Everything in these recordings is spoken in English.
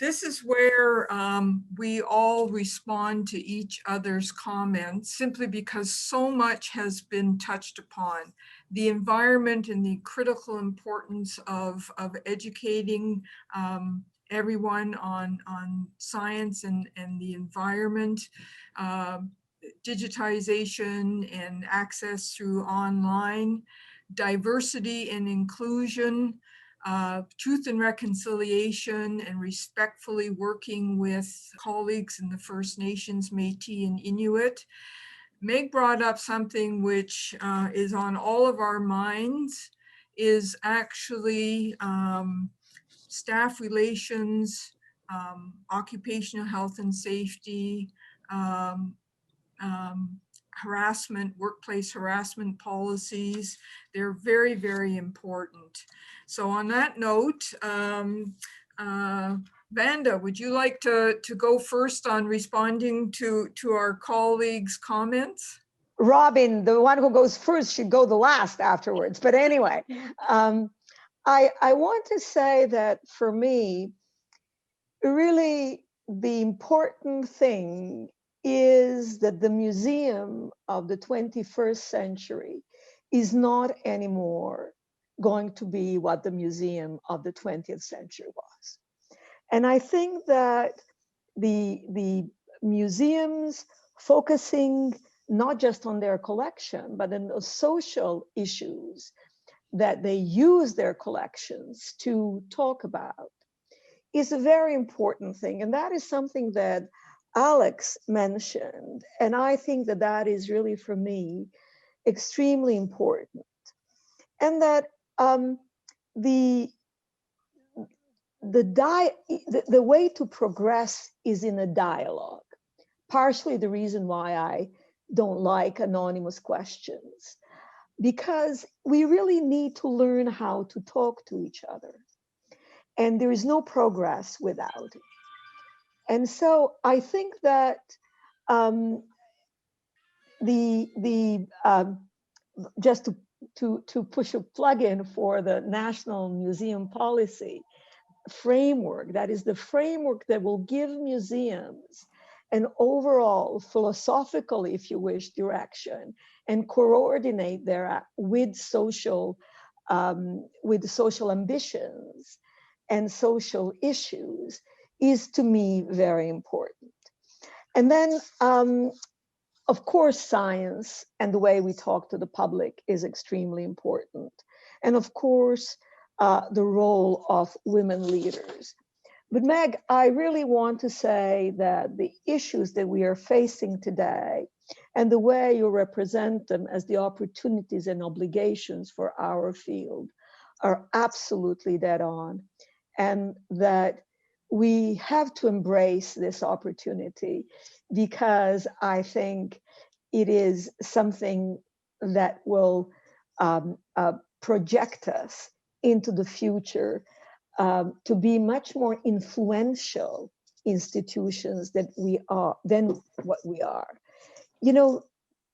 This is where we all respond to each other's comments simply because so much has been touched upon. The environment and the critical importance of educating everyone on science and the environment, digitization and access through online, diversity and inclusion, truth and reconciliation, and respectfully working with colleagues in the First Nations, Métis, and Inuit. Meg brought up something which is on all of our minds, is actually staff relations, occupational health and safety, harassment, workplace harassment policies. They're very, very important. So on that note, Vanda, would you like to go first on responding to our colleagues' comments? Robin, the one who goes first should go the last afterwards. But anyway, I want to say that for me, really the important thing is that the museum of the 21st century is not anymore going to be what the museum of the 20th century was. And I think that the museums focusing not just on their collection, but on the social issues that they use their collections to talk about is a very important thing. And that is something that Alex mentioned. And I think that that is really, for me, extremely important. And that the way to progress is in a dialogue. Partially the reason why I don't like anonymous questions, because we really need to learn how to talk to each other. And there is no progress without it. And so I think that just to push a plug-in for the National Museum Policy framework, that is the framework that will give museums an overall philosophical, if you wish, direction and coordinate their with social ambitions and social issues, is to me very important. And then, of course, science and the way we talk to the public is extremely important. And of course, the role of women leaders. But Meg, I really want to say that the issues that we are facing today and the way you represent them as the opportunities and obligations for our field are absolutely dead on. And that we have to embrace this opportunity, because I think it is something that will project us into the future to be much more influential institutions than what we are. You know,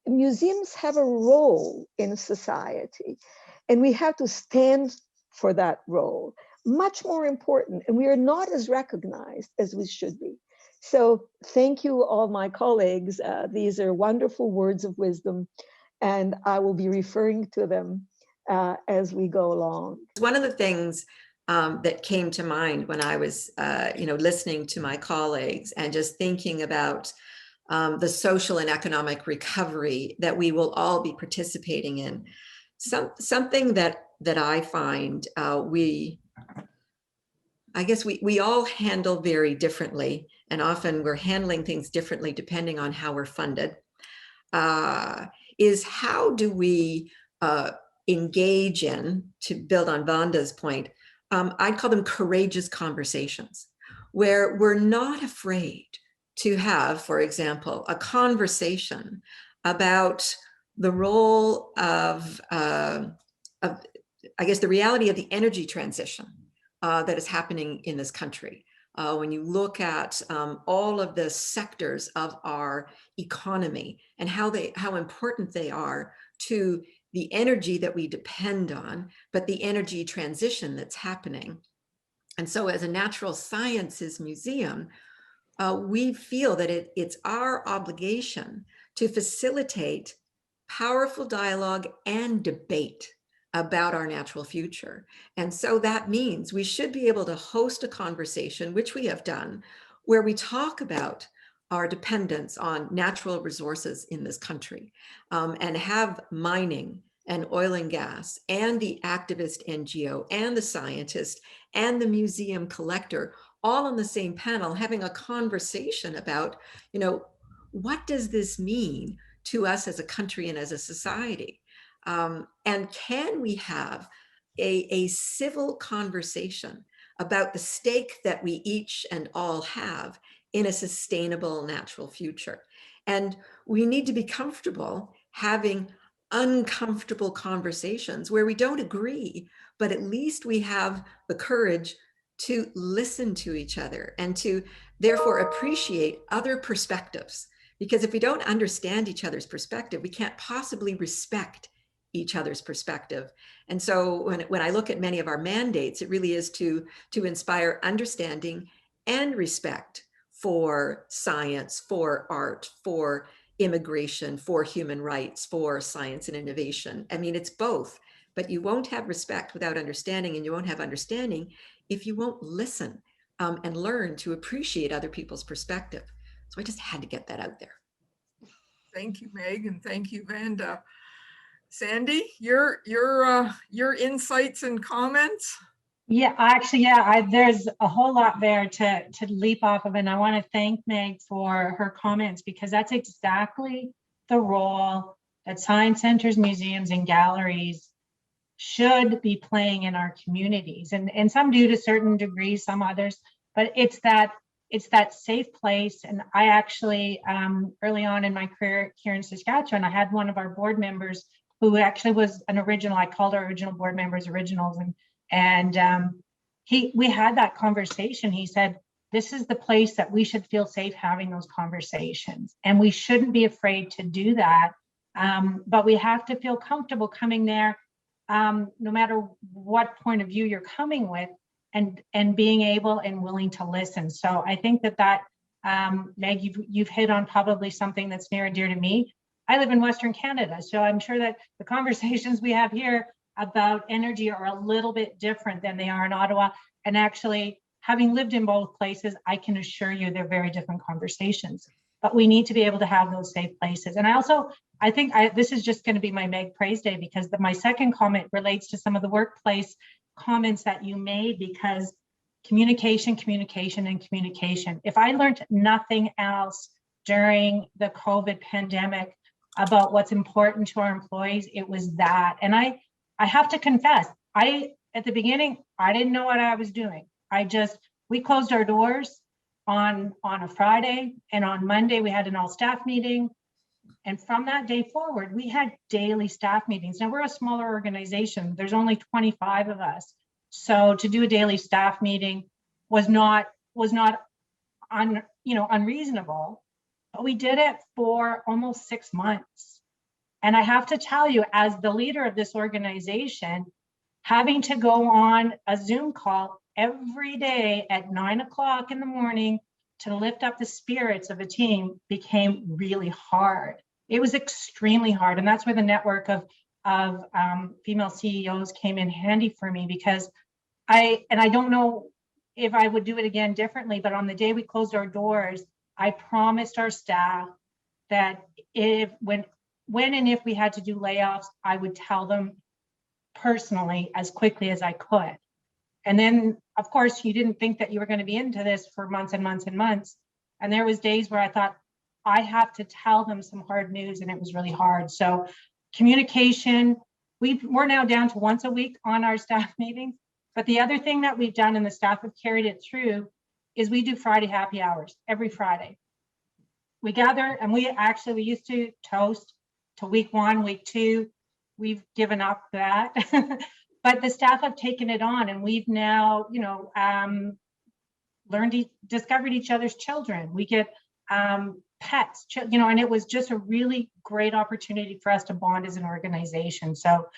museums have a role in society, and we have to stand for that role. Much more important, and we are not as recognized as we should be. So thank you, all my colleagues. These are wonderful words of wisdom, and I will be referring to them as we go along. One of the things that came to mind when I was listening to my colleagues and just thinking about the social and economic recovery that we will all be participating in, something that I find I guess we all handle very differently, and often we're handling things differently depending on how we're funded, is how do we engage in, to build on Vanda's point, I'd call them courageous conversations, where we're not afraid to have, for example, a conversation about the role of I guess, the reality of the energy transition that is happening in this country. When you look at all of the sectors of our economy and how important they are to the energy that we depend on, but the energy transition that's happening. And so as a natural sciences museum, we feel that it's our obligation to facilitate powerful dialogue and debate about our natural future. And so that means we should be able to host a conversation, which we have done, where we talk about our dependence on natural resources in this country, and have mining and oil and gas and the activist NGO and the scientist and the museum collector all on the same panel having a conversation about, what does this mean to us as a country and as a society? And can we have a civil conversation about the stake that we each and all have in a sustainable natural future? And we need to be comfortable having uncomfortable conversations where we don't agree, but at least we have the courage to listen to each other and to therefore appreciate other perspectives. Because if we don't understand each other's perspective, we can't possibly respect each other's perspective. And so when I look at many of our mandates, it really is to inspire understanding and respect for science, for art, for immigration, for human rights, for science and innovation. I mean, it's both, but you won't have respect without understanding, and you won't have understanding if you won't listen and learn to appreciate other people's perspective. So I just had to get that out there. Thank you, Meg, and thank you, Vanda. Sandy, your insights and comments? Yeah, actually, yeah, there's a whole lot there to leap off of, and I want to thank Meg for her comments, because that's exactly the role that science centers, museums, and galleries should be playing in our communities, and some do to certain degrees, some others, but it's that safe place. And I actually, early on in my career here in Saskatchewan, I had one of our board members who actually was an original. I called our original board members originals, and we had that conversation. He said, this is the place that we should feel safe having those conversations, and we shouldn't be afraid to do that, but we have to feel comfortable coming there, no matter what point of view you're coming with, and being able and willing to listen. So I think that Meg, you've hit on probably something that's near and dear to me. I live in Western Canada, so I'm sure that the conversations we have here about energy are a little bit different than they are in Ottawa. And actually, having lived in both places, I can assure you they're very different conversations. But we need to be able to have those safe places. And I think this is just going to be my Meg Praise Day, because my second comment relates to some of the workplace comments that you made, because communication. If I learned nothing else during the COVID pandemic about what's important to our employees, it was that. And I have to confess, at the beginning, I didn't know what I was doing. We closed our doors on a Friday, and on Monday we had an all staff meeting. And from that day forward, we had daily staff meetings. Now, we're a smaller organization. There's only 25 of us. So to do a daily staff meeting was not unreasonable, but we did it for almost 6 months. And I have to tell you, as the leader of this organization, having to go on a Zoom call every day at 9 o'clock in the morning to lift up the spirits of a team became really hard. It was extremely hard. And that's where the network of female CEOs came in handy for me, because I don't know if I would do it again differently, but on the day we closed our doors, I promised our staff that when and if we had to do layoffs, I would tell them personally as quickly as I could. And then, of course, you didn't think that you were going to be into this for months and months and months. And there was days where I thought, I have to tell them some hard news, and it was really hard. So communication, we're now down to once a week on our staff meetings. But the other thing that we've done, and the staff have carried it through, is we do Friday happy hours every Friday. We gather, and we used to toast to week 1, week 2. We've given up that, but the staff have taken it on, and we've now, discovered each other's children. We get pets, and it was just a really great opportunity for us to bond as an organization. So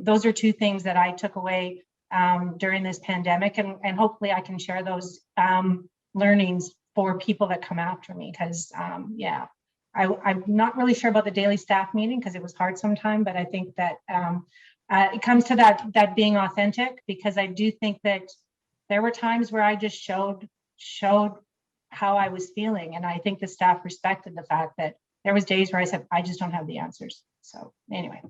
those are two things that I took away during this pandemic, and hopefully I can share those learnings for people that come after me, because yeah, I'm not really sure about the daily staff meeting because it was hard sometime, but I think that it comes to that being authentic, because I do think that there were times where I just showed how I was feeling, and I think the staff respected the fact that there was days where I said, I just don't have the answers. So anyway.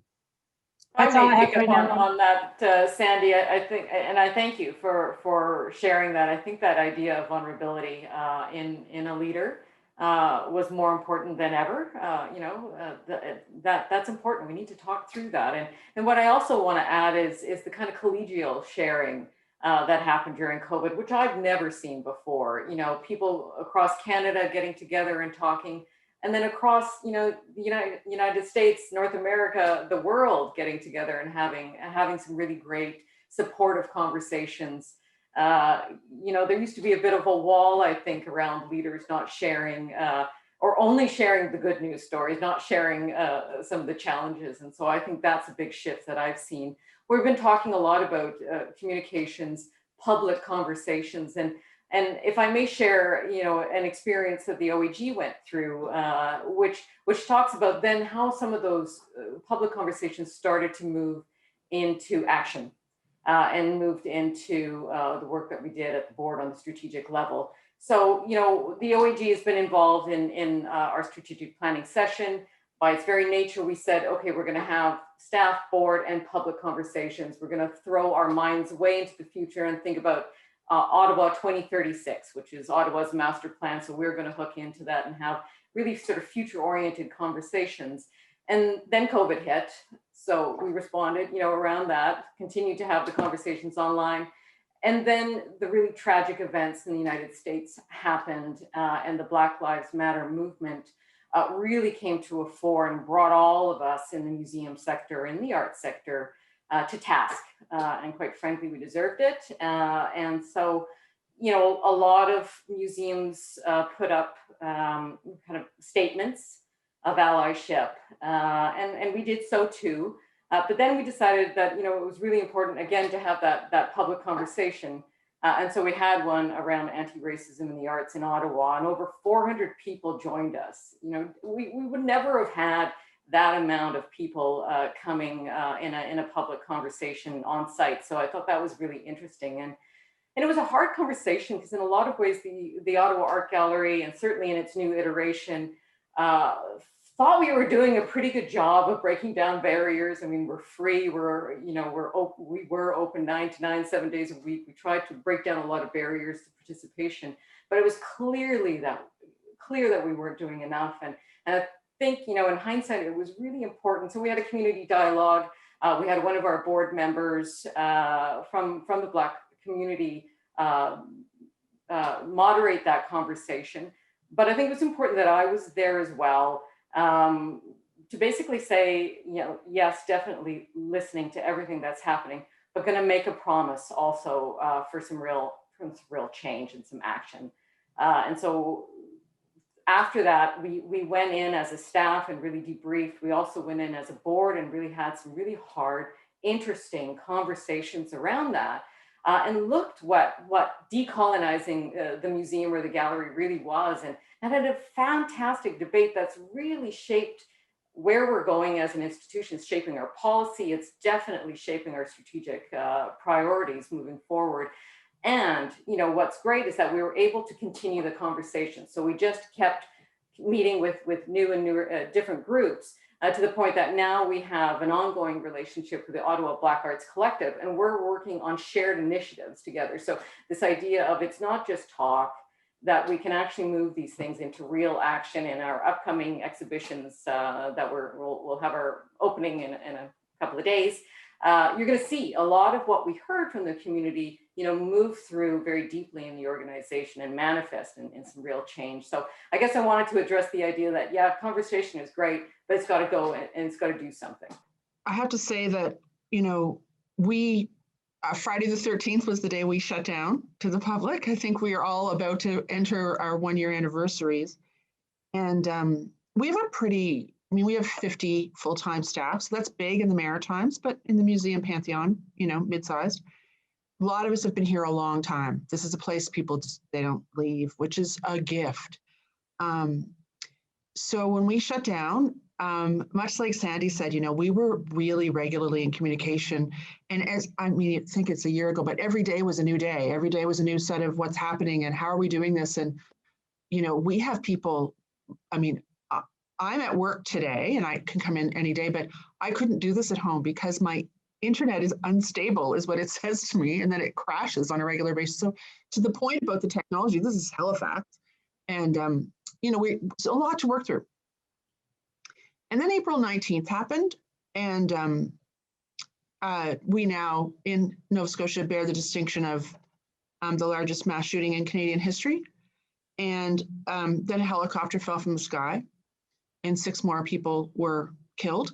That's all I have pick right up now. on that, Sandy. I think, and I thank you for sharing that. I think that idea of vulnerability in a leader was more important than ever. That's important. We need to talk through that. And what I also want to add is the kind of collegial sharing that happened during COVID, which I've never seen before. People across Canada getting together and talking. And then across, the United States, North America, the world getting together and having some really great supportive conversations. There used to be a bit of a wall, I think, around leaders not sharing or only sharing the good news stories, not sharing some of the challenges. And so I think that's a big shift that I've seen. We've been talking a lot about communications, public conversations, and if I may share, an experience that the OEG went through, which talks about then how some of those public conversations started to move into action and moved into the work that we did at the board on the strategic level. So, the OEG has been involved in our strategic planning session. By its very nature, we said, okay, we're going to have staff, board, and public conversations. We're going to throw our minds way into the future and think about Ottawa 2036, which is Ottawa's master plan. So we're going to hook into that and have really sort of future-oriented conversations. And then COVID hit, so we responded, around that, continued to have the conversations online. And then the really tragic events in the United States happened, and the Black Lives Matter movement really came to a fore and brought all of us in the museum sector, in the art sector, to task. And quite frankly, we deserved it. And so, a lot of museums put up kind of statements of allyship, and we did so too. But then we decided that, it was really important, again, to have that public conversation. And so we had one around anti-racism in the arts in Ottawa, and over 400 people joined us. We would never have had that amount of people coming in a public conversation on site. So I thought that was really interesting. And it was a hard conversation because in a lot of ways, the Ottawa Art Gallery, and certainly in its new iteration, thought we were doing a pretty good job of breaking down barriers. I mean, we're free, we were open 9 to 9, 7 days a week. We tried to break down a lot of barriers to participation, but it was clear that we weren't doing enough. And I think, in hindsight, it was really important. So we had a community dialogue. We had one of our board members from the Black community moderate that conversation. But I think it was important that I was there as well, to basically say, yes, definitely listening to everything that's happening, but going to make a promise also for some real change and some action. And so after that, we went in as a staff and really debriefed. We also went in as a board and really had some really hard, interesting conversations around that, and looked what decolonizing the museum or the gallery really was, and had a fantastic debate that's really shaped where we're going as an institution. It's shaping our policy. It's definitely shaping our strategic priorities moving forward. And what's great is that we were able to continue the conversation. So we just kept meeting with new and newer different groups to the point that now we have an ongoing relationship with the Ottawa Black Arts Collective, and we're working on shared initiatives together. So this idea of it's not just talk, that we can actually move these things into real action in our upcoming exhibitions that we'll have our opening in a couple of days. You're going to see a lot of what we heard from the community, move through very deeply in the organization and manifest in some real change. So I guess I wanted to address the idea that, yeah, conversation is great, but it's got to go and it's got to do something. I have to say that, Friday the 13th was the day we shut down to the public. I think we are all about to enter our 1-year anniversaries. And we have we have 50 full-time staff, so that's big in the Maritimes, but in the museum pantheon, mid-sized. a lot of us have been here a long time. This is a place people just, they don't leave, which is a gift. So when we shut down, much like Sandy said, you know, we were really regularly in communication. And as, I mean, I think it's a year ago, but every day was a new day. Every day was a new set of what's happening and how are we doing this? And, you know, we have people, I mean, I'm at work today and I can come in any day, but I couldn't do this at home because my internet is unstable, is what it says to me, and then it crashes on a regular basis. So to the point about the technology, this is Halifax. And, you know, it's a lot to work through. And then April 19th happened, and we now in Nova Scotia bear the distinction of the largest mass shooting in Canadian history. And then a helicopter fell from the sky and 6 more people were killed.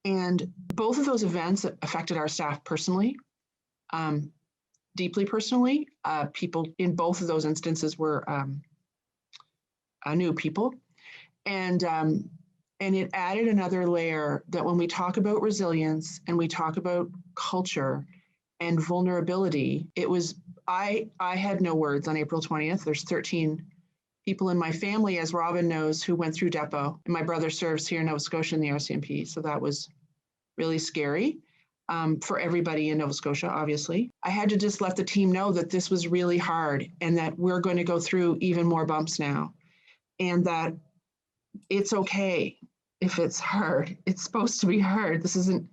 And both of those events affected our staff personally, deeply personally. People in both of those instances were new people. And it added another layer that when we talk about resilience and we talk about culture and vulnerability, it was, I had no words on April 20th. There's 13 people in my family, as Robin knows, who went through Depot. And my brother serves here in Nova Scotia in the RCMP. So that was really scary for everybody in Nova Scotia, obviously. I had to just let the team know that this was really hard and that we're going to go through even more bumps now. And that it's okay if it's hard. It's supposed to be hard. This isn't,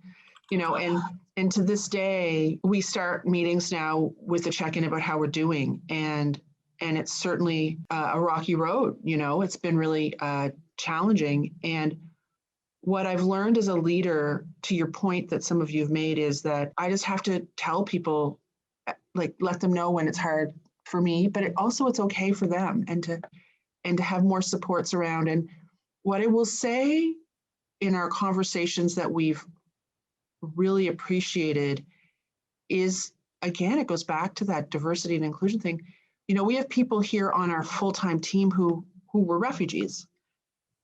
you know, and to this day, we start meetings now with a check-in about how we're doing. And it's certainly a rocky road, you know, it's been really challenging. And what I've learned as a leader, to your point that some of you have made, is that I just have to tell people, like, let them know when it's hard for me, but it's okay for them, and to have more supports around. And what I will say in our conversations that we've really appreciated is, again, it goes back to that diversity and inclusion thing. You know, we have people here on our full-time team who were refugees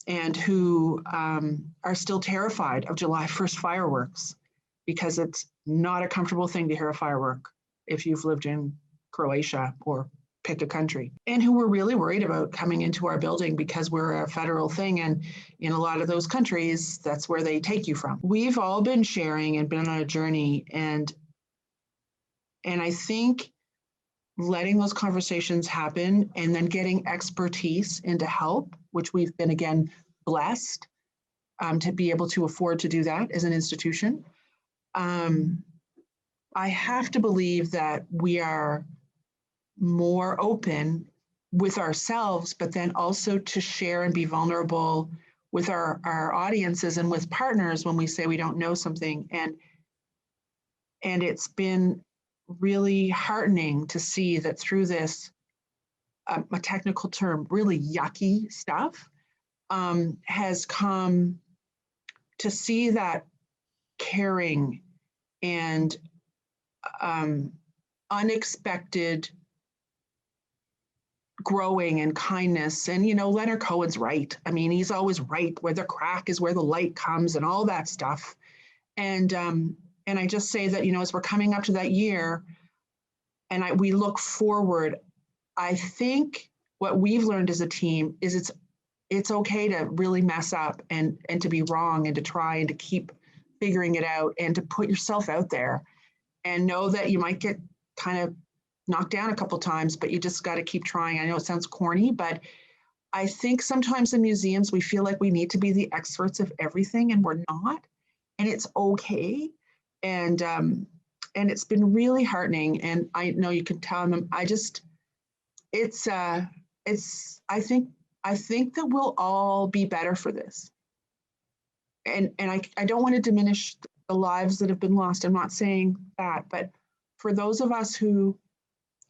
and who are still terrified of July 1st fireworks, because it's not a comfortable thing to hear a firework if you've lived in Croatia or pick a country, and who were really worried about coming into our building because we're a federal thing. And in a lot of those countries, that's where they take you from. We've all been sharing and been on a journey. And I think letting those conversations happen and then getting expertise into help, which we've been, again, blessed to be able to afford to do that as an institution. I have to believe that we are more open with ourselves, but then also to share and be vulnerable with our audiences and with partners when we say we don't know something. And it's been really heartening to see that through this, a technical term, really yucky stuff, has come to see that caring and unexpected growing and kindness. And, you know, Leonard Cohen's right. I mean, he's always right. Where the crack is where the light comes and all that stuff. And I just say that, you know, as we're coming up to that year and we look forward, I think what we've learned as a team is it's okay to really mess up and to be wrong and to try and to keep figuring it out and to put yourself out there and know that you might get kind of knocked down a couple of times, but you just got to keep trying. I know it sounds corny, but I think sometimes in museums, we feel like we need to be the experts of everything, and we're not, and it's okay. And it's been really heartening. And I know you can tell them, I think that we'll all be better for this. And I don't want to diminish the lives that have been lost. I'm not saying that, but for those of us who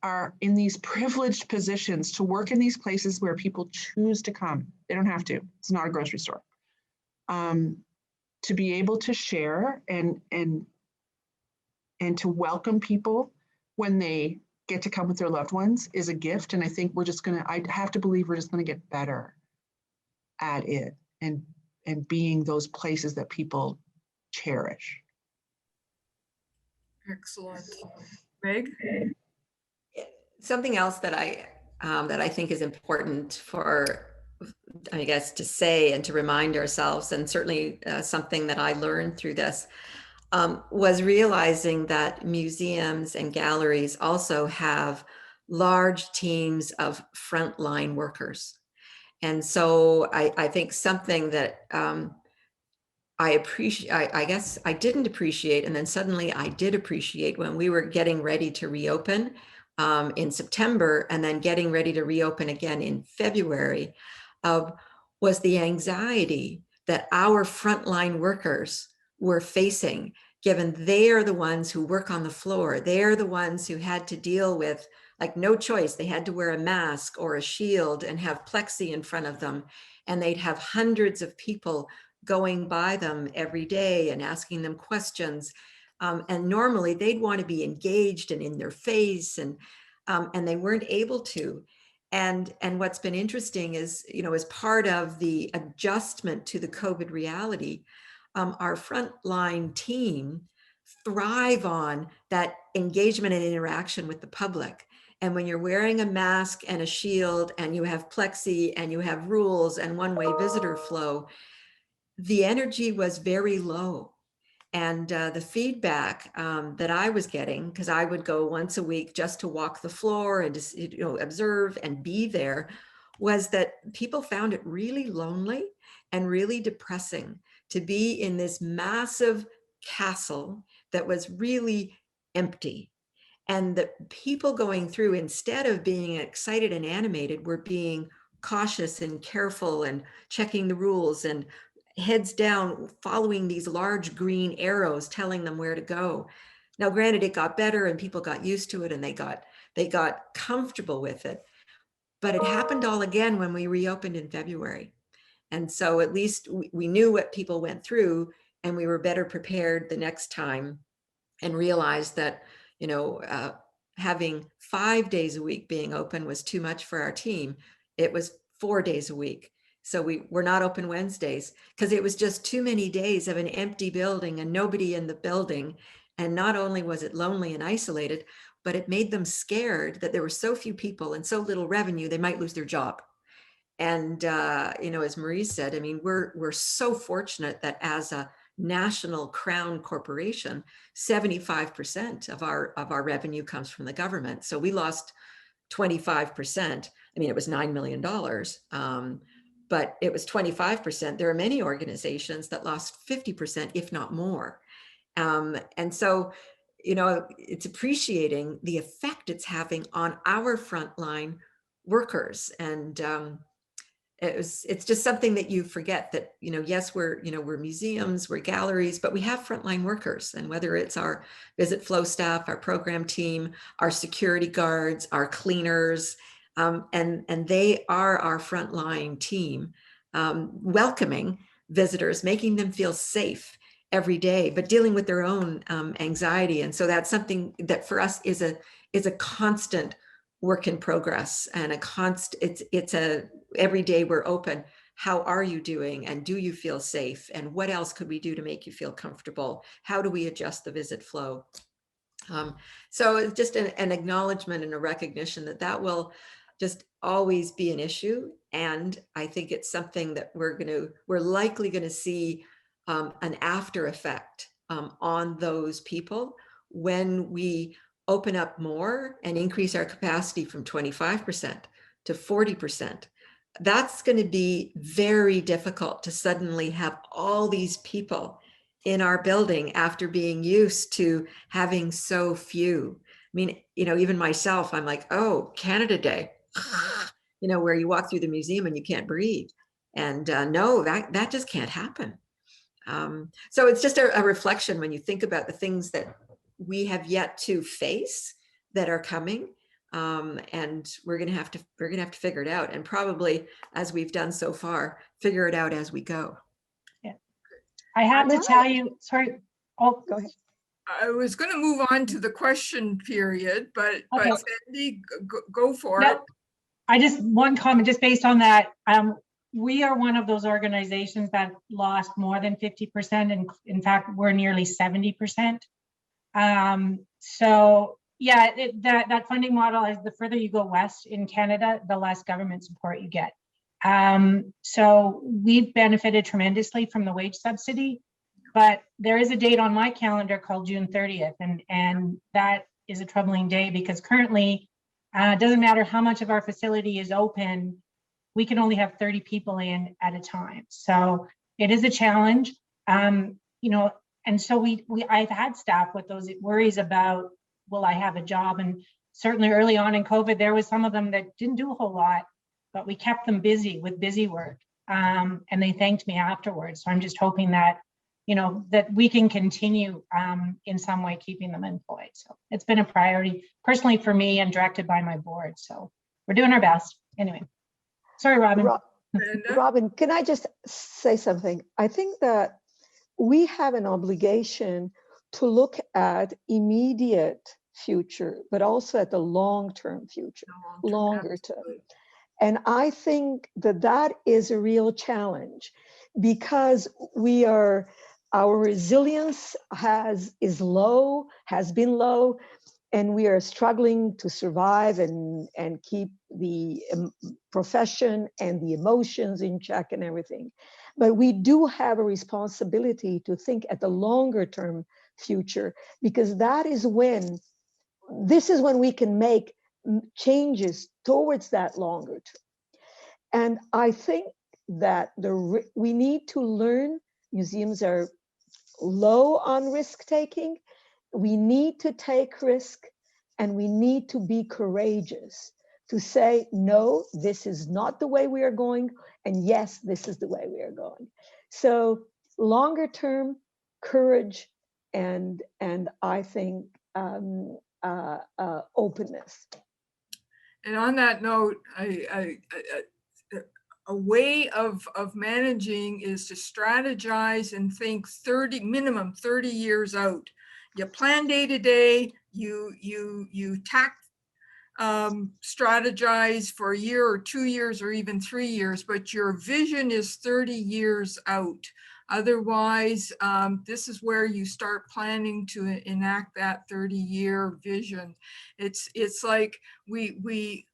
are in these privileged positions to work in these places where people choose to come, they don't have to, it's not a grocery store, to be able to share and to welcome people when they get to come with their loved ones is a gift. And I think I have to believe we're just gonna get better at it and being those places that people cherish. Excellent. Meg? Something else that I think is important for, I guess, to say and to remind ourselves, and certainly something that I learned through this, was realizing that museums and galleries also have large teams of frontline workers. And so I think something that I appreciate, I guess I didn't appreciate, and then suddenly I did appreciate when we were getting ready to reopen in September and then getting ready to reopen again in February, was the anxiety that our frontline workers were facing, given they are the ones who work on the floor. They're the ones who had to deal with, like, no choice. They had to wear a mask or a shield and have plexi in front of them. And they'd have hundreds of people going by them every day and asking them questions. And normally they'd want to be engaged and in their face, and they weren't able to. And what's been interesting is, as part of the adjustment to the COVID reality, our frontline team thrive on that engagement and interaction with the public. And when you're wearing a mask and a shield and you have plexi and you have rules and one-way visitor flow, the energy was very low. And the feedback that I was getting, because I would go once a week just to walk the floor and just observe and be there, was that people found it really lonely and really depressing to be in this massive castle that was really empty. And the people going through, instead of being excited and animated, were being cautious and careful and checking the rules and heads down, following these large green arrows telling them where to go. Now, granted, it got better and people got used to it and they got comfortable with it, but it happened all again when we reopened in February. And so at least we knew what people went through, and we were better prepared the next time, and realized that, having 5 days a week being open was too much for our team. It was 4 days a week. So we were not open Wednesdays because it was just too many days of an empty building and nobody in the building. And not only was it lonely and isolated, but it made them scared that there were so few people and so little revenue, they might lose their job. And, as Marie said, I mean, we're so fortunate that as a national crown corporation, 75% of our revenue comes from the government. So we lost 25%. I mean, it was $9 million. But it was 25%. There are many organizations that lost 50%, if not more. And so, it's appreciating the effect it's having on our frontline workers. And it's just something that you forget that, yes, we're museums, we're galleries, but we have frontline workers. And whether it's our visit flow staff, our program team, our security guards, our cleaners, and they are our frontline team, welcoming visitors, making them feel safe every day, but dealing with their own anxiety. And so that's something that for us is a constant work in progress, and it's a every day we're open. How are you doing? And do you feel safe? And what else could we do to make you feel comfortable? How do we adjust the visit flow? So it's just an acknowledgement and a recognition that will just always be an issue. And I think it's something that we're likely going to see an after effect on those people when we open up more and increase our capacity from 25% to 40%. That's going to be very difficult to suddenly have all these people in our building after being used to having so few. I mean, even myself, I'm like, oh, Canada Day, where you walk through the museum and you can't breathe. And no, that just can't happen. So it's just a reflection when you think about the things that we have yet to face that are coming. And we're going to have to figure it out, and probably, as we've done so far, figure it out as we go. Yeah, I have to tell you, sorry. Oh, Go ahead. I was going to move on to the question period, but Okay. Sandy, go for No, it. I just, one comment, just based on that. We are one of those organizations that lost more than 50%, and in fact, we're nearly 70%. So, Yeah, that funding model is the further you go west in Canada, the less government support you get. So we've benefited tremendously from the wage subsidy, but there is a date on my calendar called June 30th, and that is a troubling day because currently, it doesn't matter how much of our facility is open, we can only have 30 people in at a time. So it is a challenge, and so I've had staff with those worries about, will I have a job? And certainly early on in COVID, there was some of them that didn't do a whole lot, but we kept them busy with busy work. And they thanked me afterwards. So I'm just hoping that, that we can continue in some way keeping them employed. So it's been a priority personally for me and directed by my board. So we're doing our best. Anyway, sorry, Robin. Robin, can I just say something? I think that we have an obligation to look at immediate future, but also at the long-term future, longer term. And I think that that is a real challenge because our resilience is low, has been low, and we are struggling to survive and keep the profession and the emotions in check and everything. But we do have a responsibility to think at the longer term future, because this is when we can make changes towards that longer term. And I think that we need to learn, museums are low on risk taking. We need to take risk, and we need to be courageous to say, no, this is not the way we are going, and yes, this is the way we are going. So longer term courage and I think openness. And on that note, a way of managing is to strategize and think minimum 30 years out. You plan day to day, you strategize for a year or 2 years or even 3 years, but your vision is 30 years out. Otherwise, this is where you start planning to enact that 30-year vision. It's like we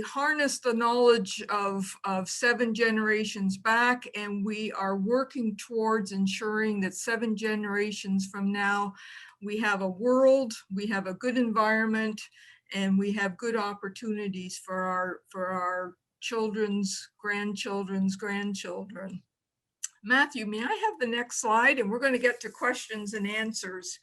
harness the knowledge of 7 generations back, and we are working towards ensuring that 7 generations from now, we have a world, we have a good environment, and we have good opportunities for our children's grandchildren. Matthew, may I have the next slide? And we're going to get to questions and answers.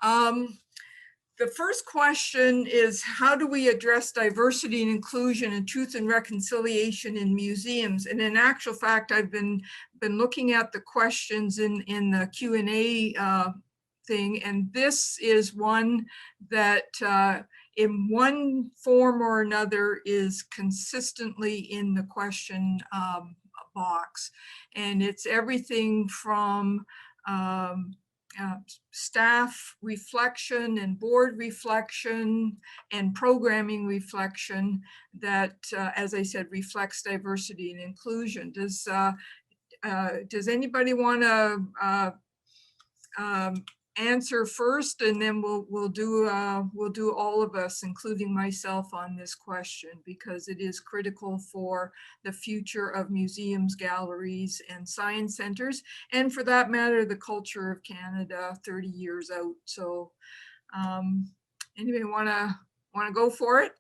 The first question is, how do we address diversity and inclusion and truth and reconciliation in museums? And in actual fact, I've been looking at the questions in the Q&A thing, and this is one that in one form or another is consistently in the question box. And it's everything from staff reflection and board reflection and programming reflection that, as I said, reflects diversity and inclusion. Does anybody want to answer first, and then we'll do all of us, including myself, on this question, because it is critical for the future of museums, galleries, and science centers, and for that matter, the culture of Canada 30 years out. So anybody want to go for it?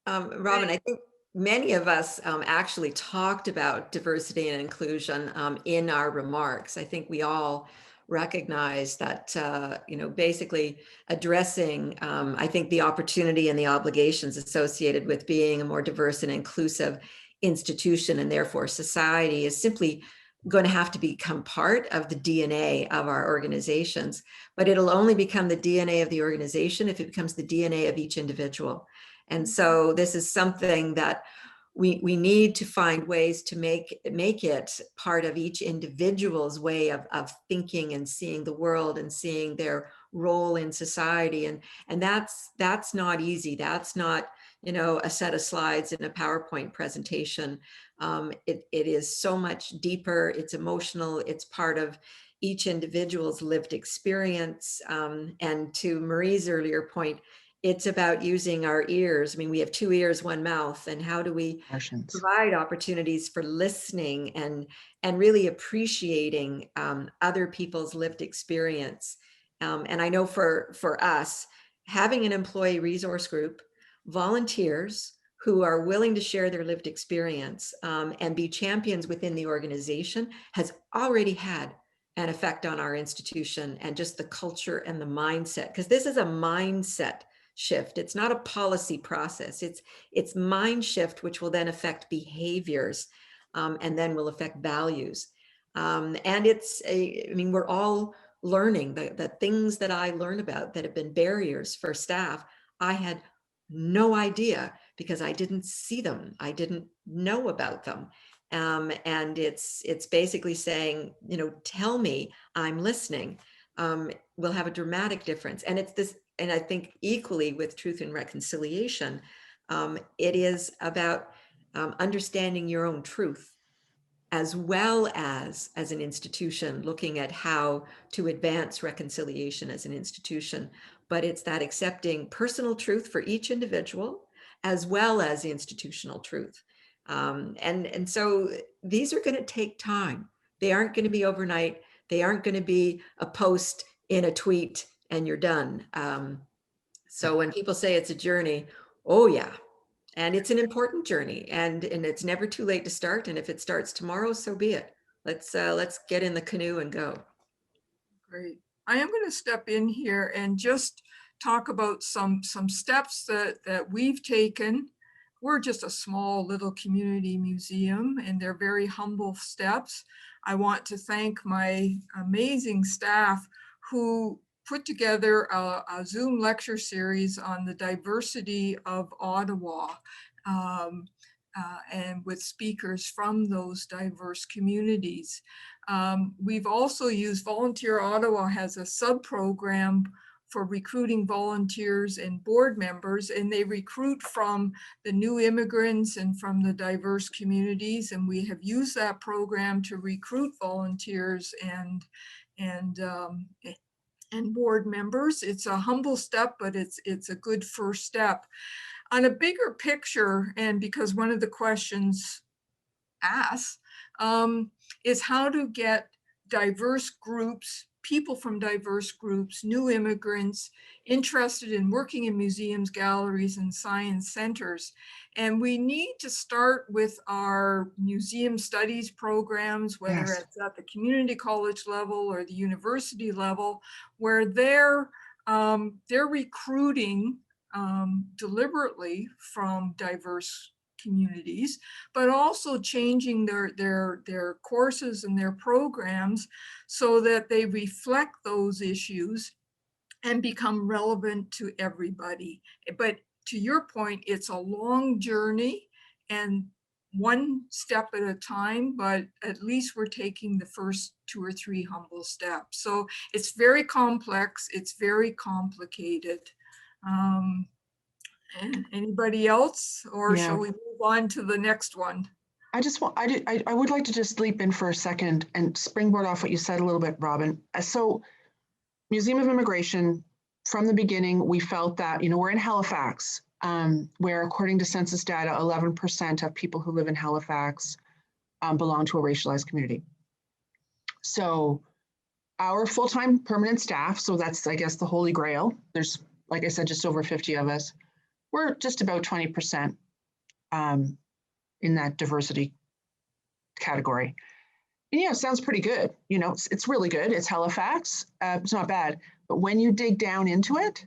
Robin, I think many of us actually talked about diversity and inclusion in our remarks. I think we all recognize that, basically addressing, I think, the opportunity and the obligations associated with being a more diverse and inclusive institution, and therefore society, is simply going to have to become part of the DNA of our organizations. But it'll only become the DNA of the organization if it becomes the DNA of each individual. And so this is something that we need to find ways to make it part of each individual's way of thinking and seeing the world and seeing their role in society. And that's not easy. That's not, a set of slides in a PowerPoint presentation. It is so much deeper. It's emotional. It's part of, each individual's lived experience. And to Marie's earlier point, it's about using our ears. I mean, we have 2 ears, 1 mouth, and how do we Martians. provide opportunities for listening and really appreciating other people's lived experience. And I know for us, having an employee resource group, volunteers who are willing to share their lived experience and be champions within the organization has already had an effect on our institution and just the culture and the mindset, because this is a mindset shift. It's not a policy process. It's mind shift, which will then affect behaviors and then will affect values. And I mean, we're all learning the things that I learn about that have been barriers for staff. I had no idea because I didn't see them. I didn't know about them. And it's basically saying, tell me, I'm listening. Will have a dramatic difference. And it's this, and I think equally with truth and reconciliation, it is about understanding your own truth, as well as an institution, looking at how to advance reconciliation as an institution. But it's that accepting personal truth for each individual, as well as the institutional truth. And so these are going to take time. They aren't going to be overnight. They aren't going to be a post in a tweet and you're done. So when people say it's a journey, oh yeah, and it's an important journey, and it's never too late to start. And if it starts tomorrow, so be it. Let's get in the canoe and go. Great. I am going to step in here and just talk about some steps that we've taken. We're just a small little community museum, and they're very humble steps. I want to thank my amazing staff who put together a Zoom lecture series on the diversity of Ottawa, and with speakers from those diverse communities. We've also used Volunteer Ottawa has a sub-program for recruiting volunteers and board members, and they recruit from the new immigrants and from the diverse communities. And we have used that program to recruit volunteers and board members. It's a humble step, but it's a good first step. On a bigger picture, and because one of the questions asks, is how to get diverse groups, people from diverse groups, new immigrants interested in working in museums, galleries, and science centers. And we need to start with our museum studies programs, whether Yes. it's at the community college level or the university level, where they're recruiting deliberately from diverse communities, but also changing their courses and their programs so that they reflect those issues and become relevant to everybody. But to your point, it's a long journey and one step at a time, but at least we're taking the first 2 or 3 humble steps. So it's very complex, it's very complicated. And anybody else, or Yeah. shall we move on to the next one? I would like to just leap in for a second and springboard off what you said a little bit, Robin. So Museum of Immigration, from the beginning, we felt that, we're in Halifax, where according to census data, 11% of people who live in Halifax belong to a racialized community. So our full-time permanent staff, so that's, I guess, the holy grail. There's, like I said, just over 50 of us. We're just about 20% in that diversity category. And it sounds pretty good. It's really good. It's Halifax. It's not bad. But when you dig down into it,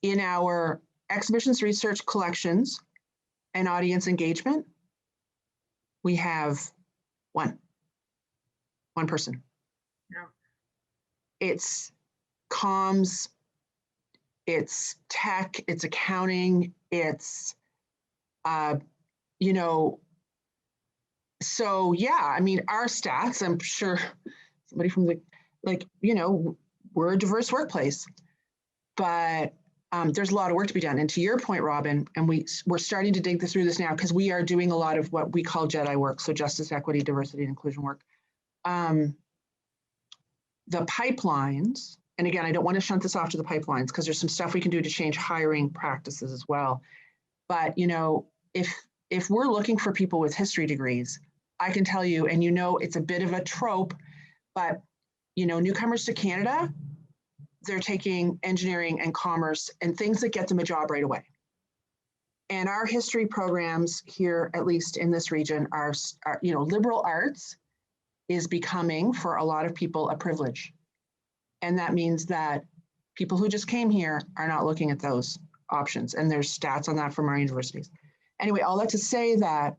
in our exhibitions, research, collections, and audience engagement, we have one person. Yeah. It's comms, it's tech, it's accounting, it's, so yeah, I mean, our stats, I'm sure somebody from we're a diverse workplace, but there's a lot of work to be done. And to your point, Robin, and we're starting to dig through this now because we are doing a lot of what we call JEDI work, so justice, equity, diversity, and inclusion work. the pipelines, and again, I don't want to shunt this off to the pipelines because there's some stuff we can do to change hiring practices as well. But if we're looking for people with history degrees, I can tell you, and it's a bit of a trope, but newcomers to Canada, they're taking engineering and commerce and things that get them a job right away. And our history programs here, at least in this region, are liberal arts is becoming for a lot of people a privilege. And that means that people who just came here are not looking at those options. And there's stats on that from our universities. Anyway, all that to say that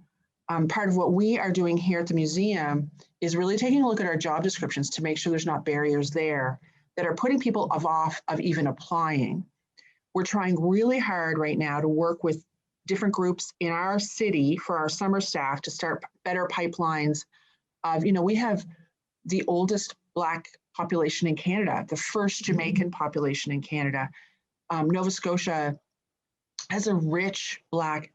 part of what we are doing here at the museum is really taking a look at our job descriptions to make sure there's not barriers there that are putting people off of even applying. We're trying really hard right now to work with different groups in our city for our summer staff to start better pipelines of, we have the oldest Black population in Canada, the first Jamaican population in Canada. Nova Scotia has a rich Black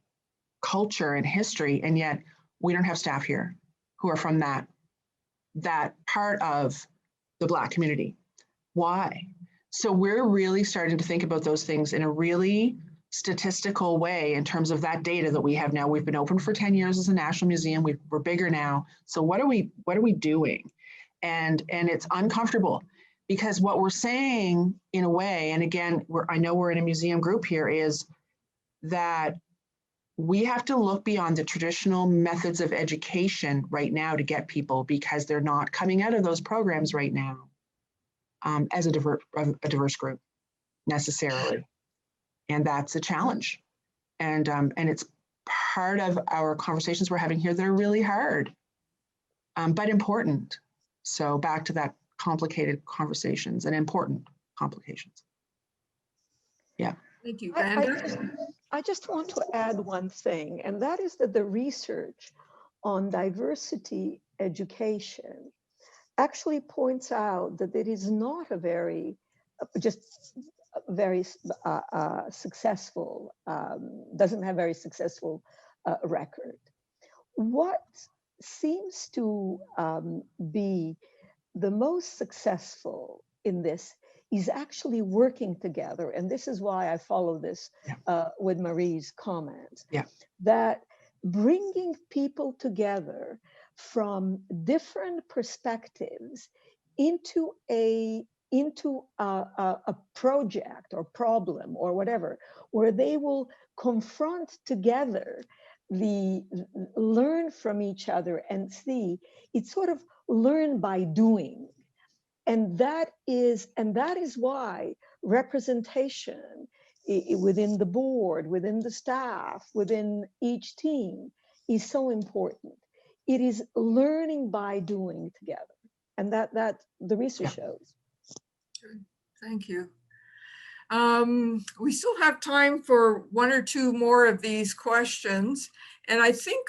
culture and history, and yet we don't have staff here who are from that part of the Black community. Why? So we're really starting to think about those things in a really statistical way in terms of that data that we have now. We've been open for 10 years as a national museum. We're bigger now. So what are we doing? And it's uncomfortable because what we're saying in a way, and again, I know we're in a museum group here, is that we have to look beyond the traditional methods of education right now to get people, because they're not coming out of those programs right now as a diverse group necessarily. And that's a challenge. And it's part of our conversations we're having here that are really hard, but important. So back to that complicated conversations and important complications. Yeah. Thank you, I Vanda. I just want to add one thing, and that is that the research on diversity education actually points out that it is not a very successful, doesn't have very successful record. What seems to be the most successful in this is actually working together. And this is why I follow this with Marie's comments, that bringing people together from different perspectives into a project or problem or whatever, where they will confront together, learn from each other and see, it's sort of learn by doing. And that is why representation within the board, within the staff, within each team is so important. It is learning by doing together. And that the research shows. Good. Thank you. We still have time for one or two more of these questions. And I think,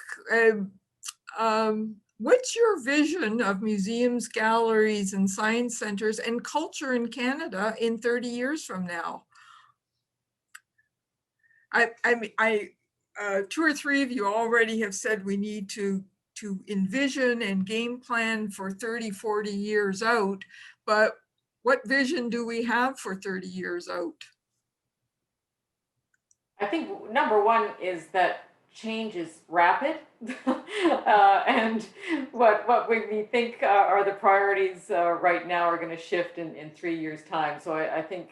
what's your vision of museums, galleries, and science centers and culture in Canada in 30 years from now? Two or three of you already have said we need to envision and game plan for 30, 40 years out, but what vision do we have for 30 years out? I think number one is that change is rapid, and what we think are the priorities right now are going to shift in 3 years' time. So I think,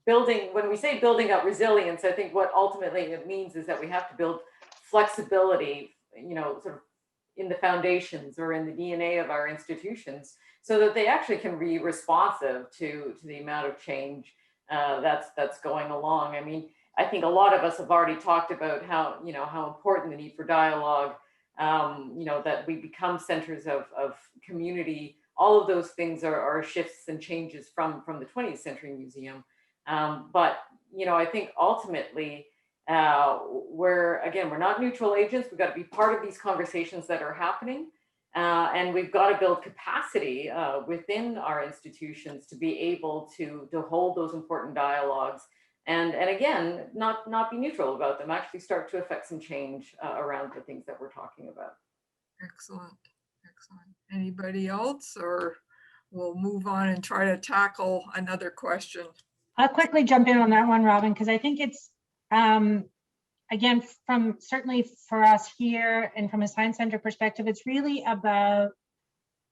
when we say building up resilience, I think what ultimately it means is that we have to build flexibility, sort of in the foundations or in the DNA of our institutions, so that they actually can be responsive to the amount of change that's going along. I mean, I think a lot of us have already talked about how important the need for dialogue, that we become centers of community. All of those things are shifts and changes from the 20th Century Museum. But I think ultimately we're not neutral agents. We've got to be part of these conversations that are happening. And we've got to build capacity within our institutions to be able to hold those important dialogues. And again, not be neutral about them, actually start to affect some change around the things that we're talking about. Excellent. Excellent. Anybody else, or we'll move on and try to tackle another question? I'll quickly jump in on that one, Robin, because I think it's, again, from certainly for us here and from a Science Center perspective, it's really about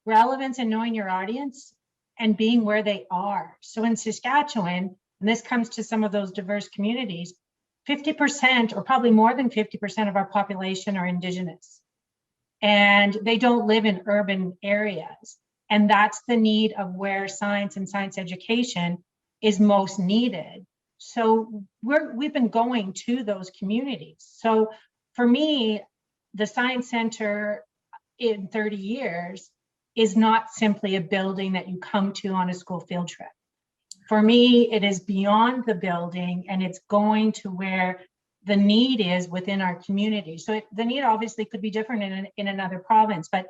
relevance and knowing your audience and being where they are. So in Saskatchewan, and this comes to some of those diverse communities, 50% or probably more than 50% of our population are Indigenous. And they don't live in urban areas. And that's the need of where science and science education is most needed. So we've been going to those communities. So for me, the Science Center in 30 years is not simply a building that you come to on a school field trip. For me, it is beyond the building, and it's going to where the need is within our community. So the need obviously could be different in another province, but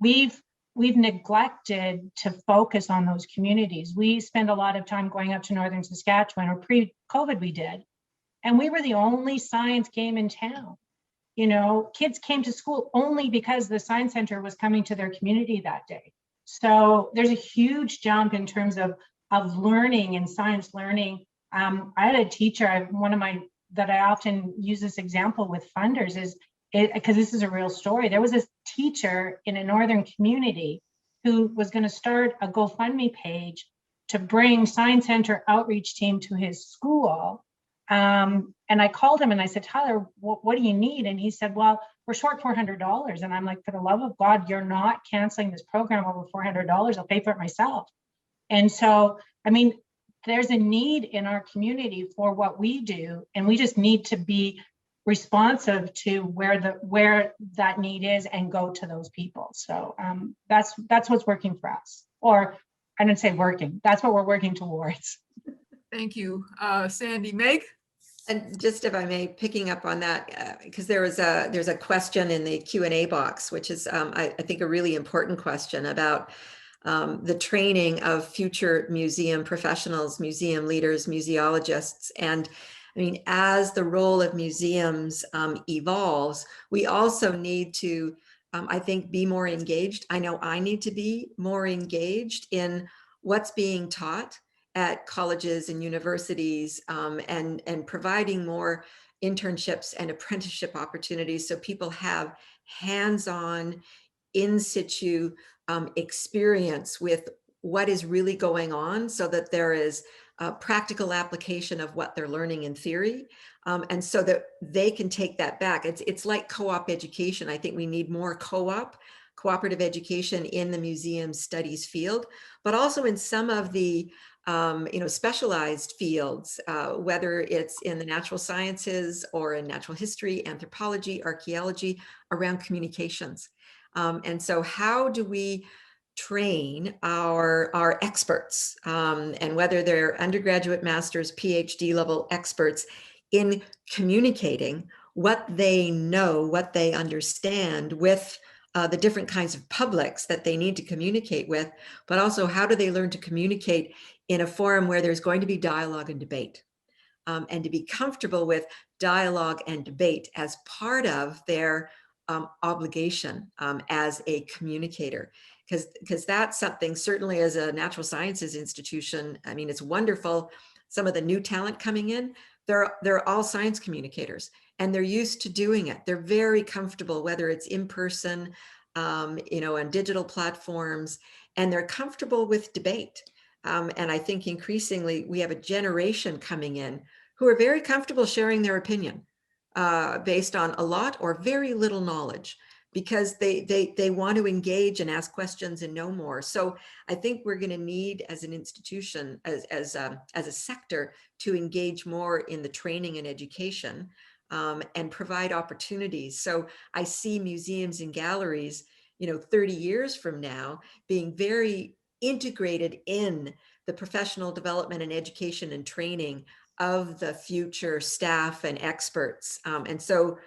we've neglected to focus on those communities. We spend a lot of time going up to northern Saskatchewan, or pre-COVID we did, and we were the only science game in town. You know, kids came to school only because the Science Center was coming to their community that day. So there's a huge jump in terms of learning and science learning. I had a teacher, that I often use this example with funders is, because this is a real story. There was a teacher in a northern community who was going to start a GoFundMe page to bring Science Center outreach team to his school. And I called him and I said, Tyler, what do you need? And he said, well, we're short $400. And I'm like, for the love of God, you're not canceling this program over $400. I'll pay for it myself. And so, I mean, there's a need in our community for what we do, and we just need to be responsive to where that need is and go to those people. So that's what's working for us. Or I didn't say working, that's what we're working towards. Thank you. Sandy, Meg? And just if I may, picking up on that, because there's a question in the Q&A box, which is, I think, a really important question about the training of future museum professionals, museum leaders, museologists. And I mean, as the role of museums evolves, we also need to, I think, be more engaged. I know I need to be more engaged in what's being taught at colleges and universities, and providing more internships and apprenticeship opportunities so people have hands-on, in situ experience with what is really going on, so that there is a practical application of what they're learning in theory, and so that they can take that back. It's like co-op education. I think we need more cooperative education in the museum studies field, but also in some of the specialized fields, whether it's in the natural sciences or in natural history, anthropology, archaeology, around communications. And so how do we train our experts, and whether they're undergraduate, masters, PhD level experts, in communicating what they know, what they understand with the different kinds of publics that they need to communicate with, but also how do they learn to communicate in a forum where there's going to be dialogue and debate, and to be comfortable with dialogue and debate as part of their obligation as a communicator, because that's something, certainly as a natural sciences institution, I mean, it's wonderful. Some of the new talent coming in, they're all science communicators, and they're used to doing it. They're very comfortable, whether it's in person, on digital platforms, and they're comfortable with debate. And I think increasingly we have a generation coming in who are very comfortable sharing their opinion based on a lot or very little knowledge, because they want to engage and ask questions and know more. So I think we're going to need, as an institution, as a sector, to engage more in the training and education, and provide opportunities. So I see museums and galleries, 30 years from now, being very integrated in the professional development and education and training of the future staff and experts. And so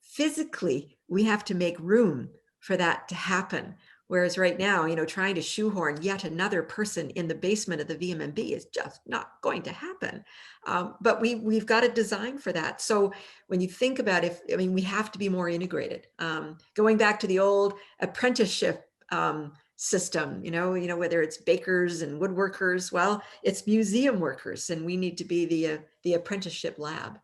physically, we have to make room for that to happen. Whereas right now, trying to shoehorn yet another person in the basement of the VMMB is just not going to happen. But we've got a design for that. So when you think about we have to be more integrated. Going back to the old apprenticeship system, whether it's bakers and woodworkers, well, it's museum workers, and we need to be the apprenticeship lab.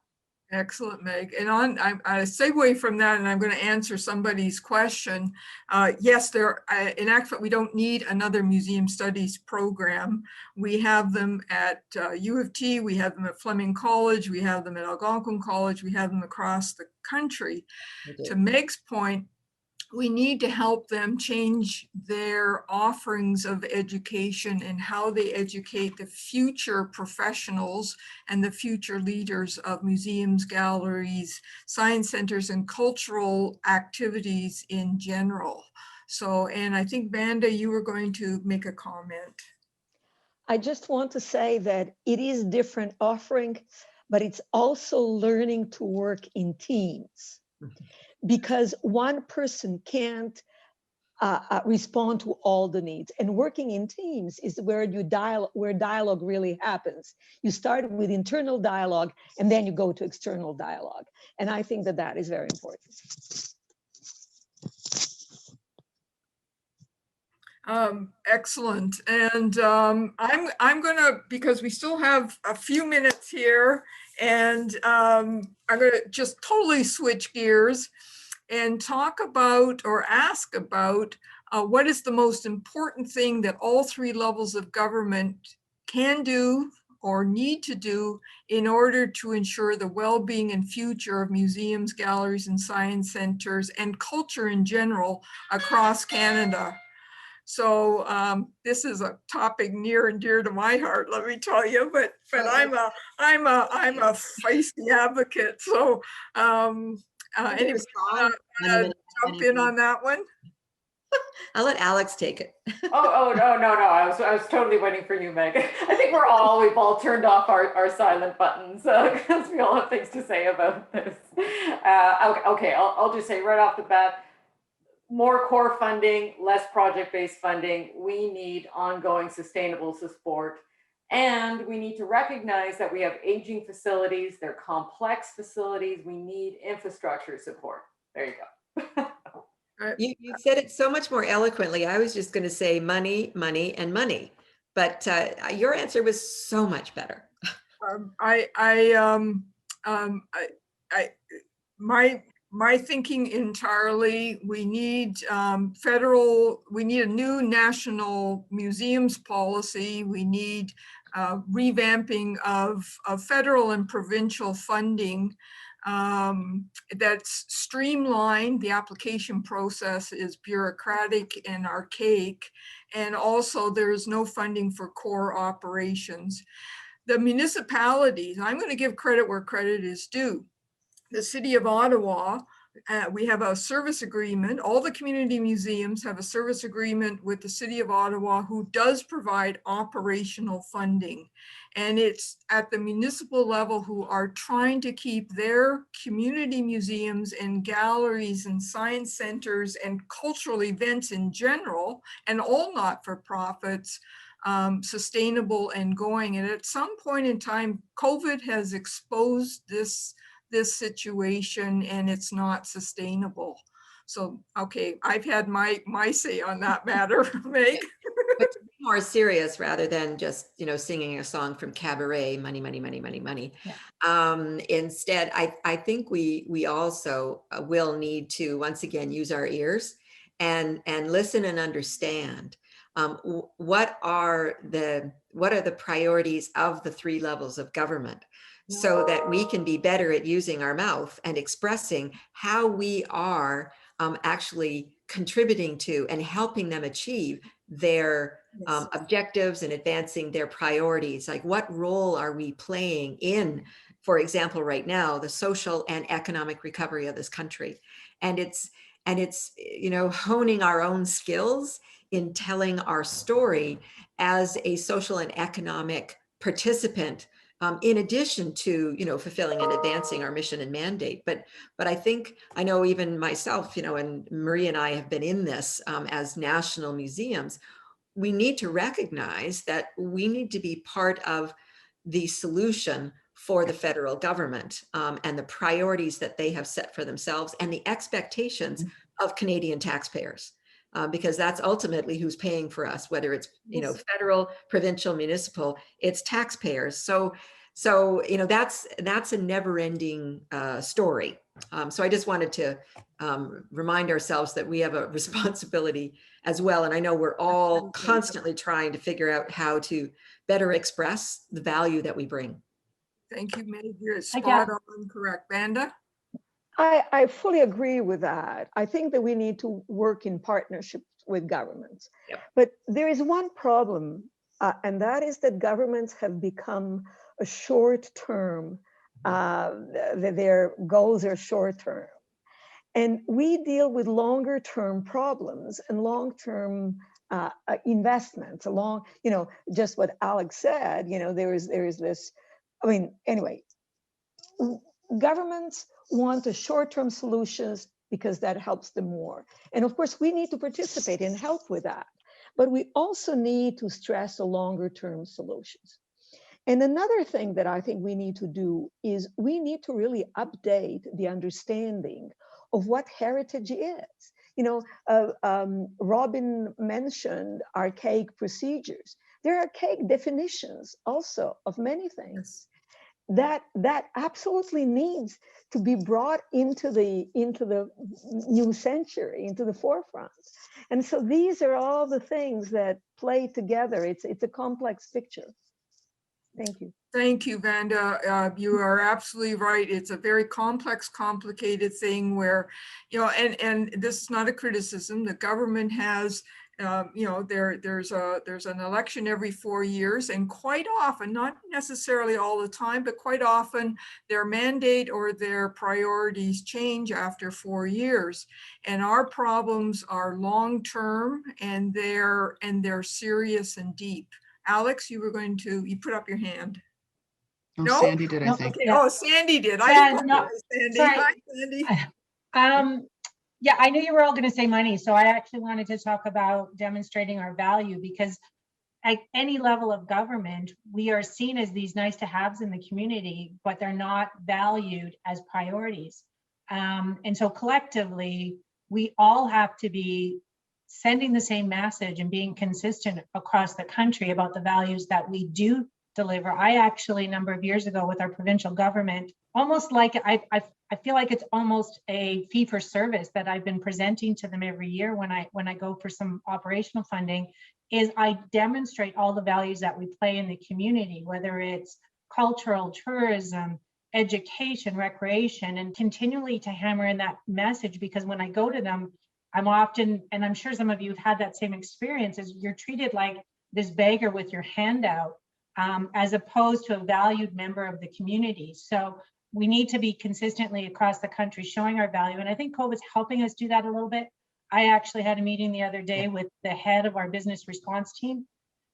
Excellent, Meg. And I segue from that, and I'm going to answer somebody's question. Yes, in actual, we don't need another museum studies program. We have them at U of T, we have them at Fleming College, we have them at Algonquin College, we have them across the country. To Meg's point, we need to help them change their offerings of education and how they educate the future professionals and the future leaders of museums, galleries, science centers, and cultural activities in general. So, and I think Vanda, you were going to make a comment. I just want to say that it is different offering, but it's also learning to work in teams. Because one person can't respond to all the needs. And working in teams is where dialogue really happens. You start with internal dialogue, and then you go to external dialogue. And I think that is very important. Excellent. And I'm gonna, because we still have a few minutes here, and I'm gonna just totally switch gears and talk about or ask about what is the most important thing that all three levels of government can do or need to do in order to ensure the well-being and future of museums, galleries, and science centers, and culture in general across Canada. So this is a topic near and dear to my heart, let me tell you. But I'm a feisty advocate. So anybody jump in on that one? I'll let Alex take it. Oh no. I was totally waiting for you, Meg. I think we've all turned off our silent buttons because we all have things to say about this. Okay, I'll just say right off the bat, more core funding, less project-based funding. We need ongoing sustainable support. And we need to recognize that we have aging facilities. They're complex facilities. We need infrastructure support. There you go. You said it so much more eloquently. I was just going to say money, money, and money. But your answer was so much better. My thinking entirely, we need we need a new national museums policy. We need revamping of federal and provincial funding that's streamlined. The application process is bureaucratic and archaic, and also there is no funding for core operations. The municipalities, I'm going to give credit where credit is due. The City of Ottawa, we have a service agreement. All the community museums have a service agreement with the City of Ottawa, who does provide operational funding. And it's at the municipal level who are trying to keep their community museums and galleries and science centers and cultural events in general, and all not-for-profits, sustainable and going. And at some point in time, COVID has exposed this situation, and it's not sustainable. So, okay, I've had my say on that matter, Meg. But to be more serious, rather than just, singing a song from Cabaret, money, money, money, money, money. Yeah. Instead, I think we also will need to, once again, use our ears and listen and understand what are the priorities of the three levels of government, so that we can be better at using our mouth and expressing how we are actually contributing to and helping them achieve their objectives and advancing their priorities. Like, what role are we playing in, for example, right now, the social and economic recovery of this country? And it's honing our own skills in telling our story as a social and economic participant in addition to, fulfilling and advancing our mission and mandate. But I think, I know even myself, and Marie and I have been in this as national museums, we need to recognize that we need to be part of the solution for the federal government and the priorities that they have set for themselves and the expectations of Canadian taxpayers. Because that's ultimately who's paying for us, whether it's federal, provincial, municipal, it's taxpayers. So that's a never-ending story. So I just wanted to remind ourselves that we have a responsibility as well. And I know we're all constantly trying to figure out how to better express the value that we bring. Thank you, Meg. You're spot on correct. Vanda? I fully agree with that. I think that we need to work in partnership with governments. Yep. But there is one problem, and that is that governments have become a short-term, their goals are short-term. And we deal with longer-term problems and long-term investments along, just what Alex said, there is this, anyway, governments want the short-term solutions because that helps them more. And of course, we need to participate and help with that. But we also need to stress the longer-term solutions. And another thing that I think we need to do is we need to really update the understanding of what heritage is. Robin mentioned archaic procedures. There are archaic definitions also of many things. That absolutely needs to be brought into the new century, into the forefront. And so these are all the things that play together. It's a complex picture. Thank you. Thank you, Vanda. You are absolutely right. It's a very complex, complicated thing where, and this is not a criticism. The government has, there's an election every 4 years, and quite often, not necessarily all the time, but quite often their mandate or their priorities change after 4 years. And our problems are long-term, and they're serious and deep. Alex, you put up your hand. Oh, No? Sandy did, I think. Okay. Yeah. Oh, Sandy did. Yeah, Sandy. sorry. Hi, Sandy. Yeah, I knew you were all going to say money, so I actually wanted to talk about demonstrating our value, because at any level of government, we are seen as these nice to haves in the community, but they're not valued as priorities. And so collectively, we all have to be sending the same message and being consistent across the country about the values that we do deliver. I actually, a number of years ago with our provincial government, almost like I feel like it's almost a fee for service that I've been presenting to them every year when I go for some operational funding, is I demonstrate all the values that we play in the community, whether it's cultural, tourism, education, recreation, and continually to hammer in that message, because when I go to them, I'm often, and I'm sure some of you have had that same experience, is you're treated like this beggar with your hand out, as opposed to a valued member of the community. So we need to be consistently across the country showing our value. And I think COVID's helping us do that a little bit. I actually had a meeting the other day with the head of our business response team.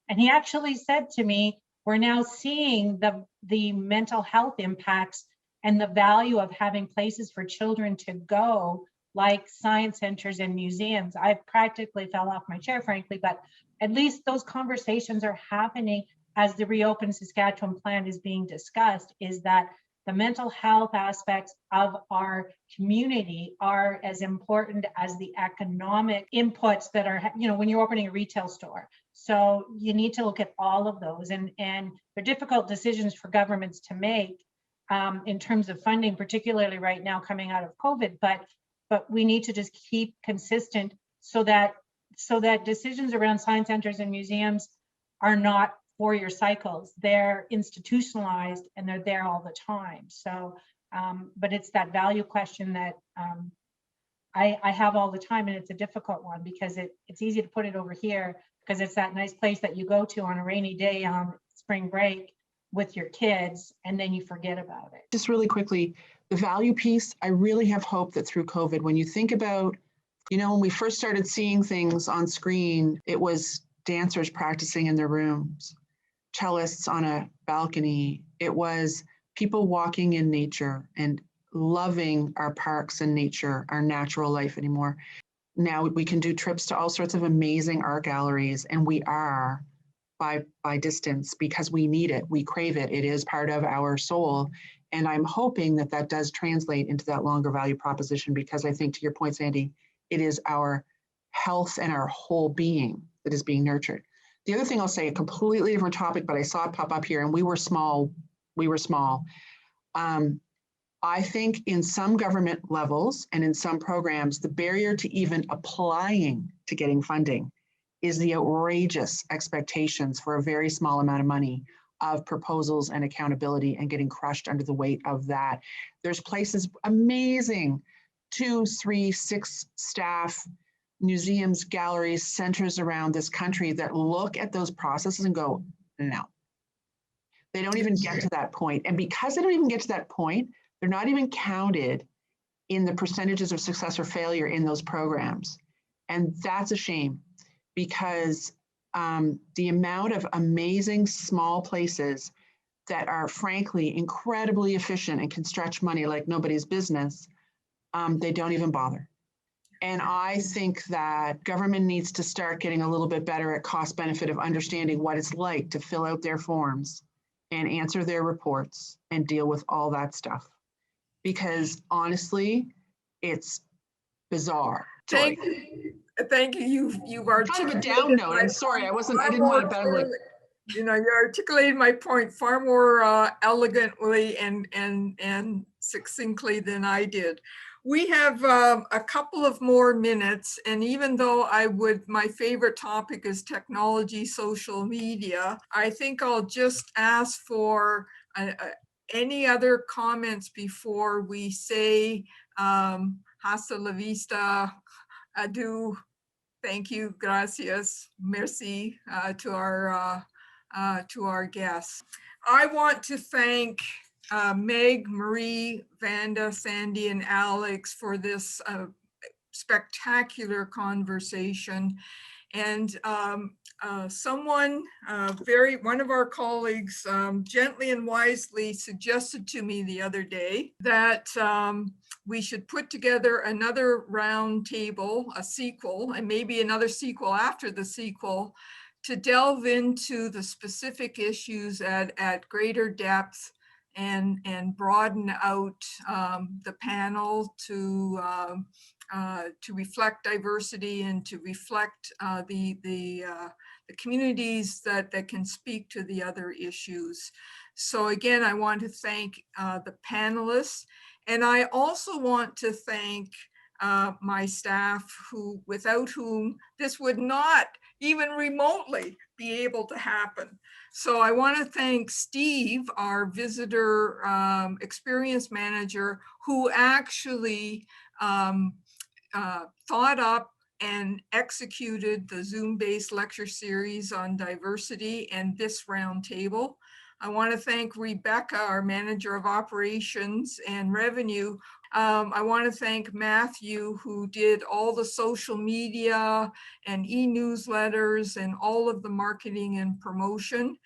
And he actually said to me, we're now seeing the mental health impacts and the value of having places for children to go, like science centers and museums. I practically fell off my chair, frankly, but at least those conversations are happening as the Reopen Saskatchewan plan is being discussed, is that the mental health aspects of our community are as important as the economic inputs that are, when you're opening a retail store. So you need to look at all of those, and they're difficult decisions for governments to make in terms of funding, particularly right now coming out of COVID, but we need to just keep consistent so that decisions around science centers and museums are not 4-year cycles. They're institutionalized and they're there all the time. So, but it's that value question that I have all the time, and it's a difficult one because it's easy to put it over here because it's that nice place that you go to on a rainy day on spring break with your kids, and then you forget about it. Just really quickly, the value piece, I really have hope that through COVID, when you think about, when we first started seeing things on screen, it was dancers practicing in their rooms, cellists on a balcony. It was people walking in nature and loving our parks and nature, our natural life anymore. Now we can do trips to all sorts of amazing art galleries, and we are by distance because we need it. We crave it. It is part of our soul. And I'm hoping that that does translate into that longer value proposition, because I think, to your point, Sandy, it is our health and our whole being that is being nurtured. The other thing I'll say, a completely different topic, but I saw it pop up here, and we were small. I think in some government levels and in some programs, the barrier to even applying to getting funding is the outrageous expectations for a very small amount of money of proposals and accountability, and getting crushed under the weight of that. There's places, amazing, 2, 3, 6 staff, museums, galleries, centers around this country that look at those processes and go, no. They don't even get to that point. And because they don't even get to that point, they're not even counted in the percentages of success or failure in those programs. And that's a shame, because the amount of amazing small places that are frankly incredibly efficient and can stretch money like nobody's business, they don't even bother. And I think that government needs to start getting a little bit better at cost benefit of understanding what it's like to fill out their forms and answer their reports and deal with all that stuff. Because honestly, it's bizarre. Thank you. Thank you. You've Kind of a down note. I'm sorry. I didn't want to battle. You know, you articulated my point far more elegantly and succinctly than I did. We have a couple of more minutes, and even though my favorite topic is technology, social media, I think I'll just ask for any other comments before we say hasta la vista, adieu, thank you, gracias, merci to our guests. I want to thank Meg, Marie, Vanda, Sandy, and Alex for this spectacular conversation. And one of our colleagues gently and wisely suggested to me the other day that we should put together another round table, a sequel, and maybe another sequel after the sequel, to delve into the specific issues at greater depth and broaden out the panel to reflect diversity and to reflect the communities that can speak to the other issues. So again, I want to thank the panelists, and I also want to thank my staff, without whom this would not even remotely be able to happen. So I want to thank Steve, our visitor experience manager, who actually thought up and executed the Zoom-based lecture series on diversity and this roundtable. I want to thank Rebecca, our manager of operations and revenue. I want to thank Matthew, who did all the social media and e-newsletters and all of the marketing and promotion.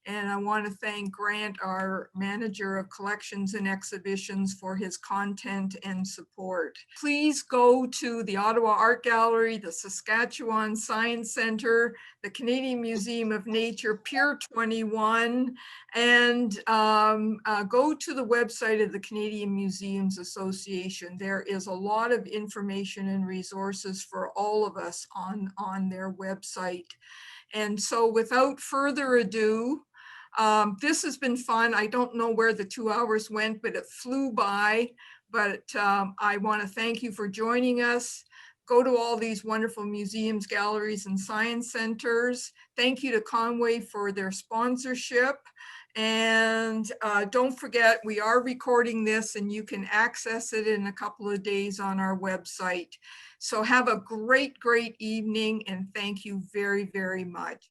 And I want to thank Grant, our manager of collections and exhibitions, for his content and support. Please go to the Ottawa Art Gallery, the Saskatchewan Science Center, the Canadian Museum of Nature, Pier 21, and go to the website of the Canadian Museums Association. There is a lot of information and resources for all of us on their website. And so without further ado, this has been fun. I don't know where the 2 hours went, but it flew by. But I want to thank you for joining us. Go to all these wonderful museums, galleries, and science centers. Thank you to Conway for their sponsorship. And don't forget, we are recording this and you can access it in a couple of days on our website. So have a great, great evening, and thank you very, very much.